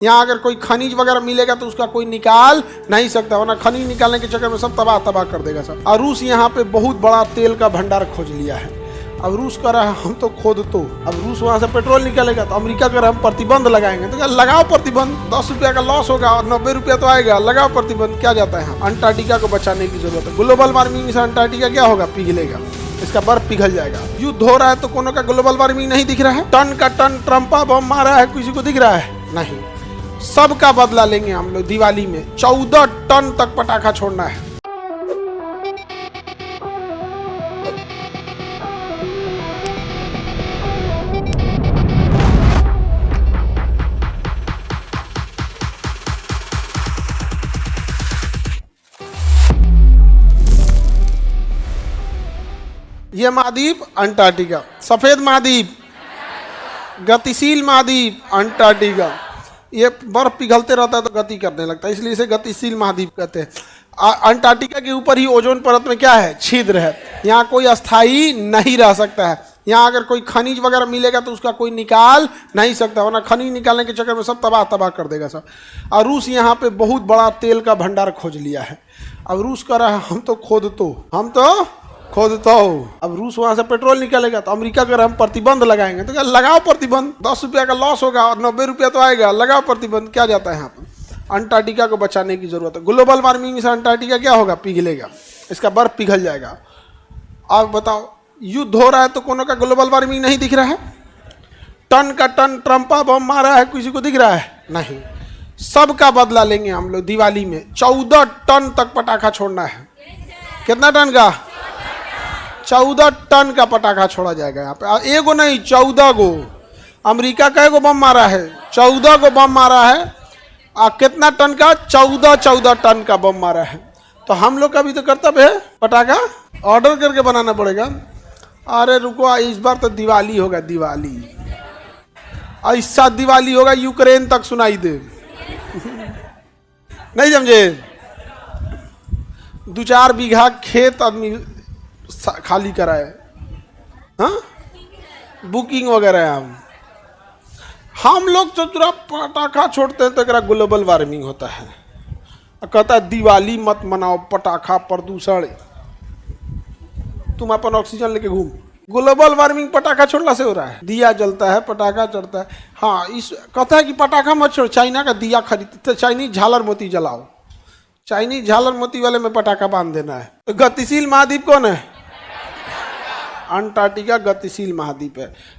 यहाँ अगर कोई खनिज वगैरह मिलेगा तो उसका कोई निकाल नहीं सकता, वरना खनिज निकालने के चक्कर में सब तबाह तबाह कर देगा सब। और रूस यहाँ पे बहुत बड़ा तेल का भंडार खोज लिया है। अब रूस कर रहा है हम तो खोद तो, अब रूस वहाँ से पेट्रोल निकालेगा तो अमेरिका कर हम प्रतिबंध लगाएंगे, तो क्या लगाओ प्रतिबंध, 10 रुपया का लॉस होगा और 90 रुपया तो आएगा, लगाओ प्रतिबंध, क्या जाता है। यहाँ अंटार्कटिका को बचाने की जरूरत है। ग्लोबल वार्मिंग से अंटार्कटिका क्या होगा, पिघलेगा, इसका बर्फ पिघल जाएगा। युद्ध हो रहा है तो कोनो का ग्लोबल वार्मिंग नहीं दिख रहा है। टन का टन ट्रम्प बम मारा है, किसी को दिख रहा है नहीं। सबका बदला लेंगे हम लोग दिवाली में। 14 टन तक पटाखा छोड़ना है। ये महाद्वीप अंटार्कटिका, सफेद महाद्वीप, गतिशील महाद्वीप अंटार्कटिका। ये बर्फ पिघलते रहता है तो गति करने लगता है, इसलिए इसे गतिशील महाद्वीप कहते हैं। अंटार्कटिका के ऊपर ही ओजोन परत में क्या है, छिद्र है। यहाँ कोई अस्थाई नहीं रह सकता है। यहाँ अगर कोई खनिज वगैरह मिलेगा तो उसका कोई निकाल नहीं सकता, वरना खनिज निकालने के चक्कर में सब तबाह तबाह कर देगा सब। और रूस यहाँ पे बहुत बड़ा तेल का भंडार खोज लिया है। अब रूस कर रहा है हम तो खोद तो, अब रूस वहाँ से पेट्रोल निकालेगा तो अमेरिका कर हम प्रतिबंध लगाएंगे, तो क्या लगाओ प्रतिबंध, 10 रुपया का लॉस होगा और 90 रुपया तो आएगा, लगाओ प्रतिबंध, क्या जाता है। यहाँ पर अंटार्कटिका को बचाने की जरूरत है। ग्लोबल वार्मिंग से अंटार्कटिका क्या होगा, पिघलेगा, इसका बर्फ पिघल जाएगा। अब बताओ, युद्ध हो रहा है तो कोनो का ग्लोबल वार्मिंग नहीं दिख रहा है। टन का टन ट्रम्प बम मारा है, किसी को दिख रहा है नहीं। सबका बदला लेंगे हम लोग दिवाली में। 14 टन तक पटाखा छोड़ना है। कितना टन का, 14 टन का पटाखा छोड़ा जाएगा यहाँ पे। एगो नहीं, 14 गो। अमेरिका का एगो बम मारा है, 14 गो बम मारा है। कितना टन का, 14 टन का बम मारा है। तो हम लोग का भी तो कर्तव्य है पटाखा ऑर्डर करके बनाना पड़ेगा। अरे रुको, इस बार तो दिवाली होगा, दिवाली ऐसा दिवाली होगा यूक्रेन तक सुनाई दे। नहीं समझे। 2-4 बीघा खेत आदमी खाली कराए, हाँ, बुकिंग वगैरह है। हम लोग तो पूरा पटाखा छोड़ते हैं तो एक ग्लोबल वार्मिंग होता है। कहता है दिवाली मत मनाओ, पटाखा प्रदूषण, तुम अपन ऑक्सीजन लेके घूम। ग्लोबल वार्मिंग पटाखा छोड़ने से हो रहा है। दिया जलता है, पटाखा चढ़ता है। हाँ, इस कहता है कि पटाखा मत छोड़, चाइना का दिया खरीदते, चाइनीज झालर मोती जलाओ। चाइनीज झालर मोती वाले में पटाखा बांध देना है। तो गतिशील महाद्वीप कौन है, अंटार्कटिका गतिशील महाद्वीप है।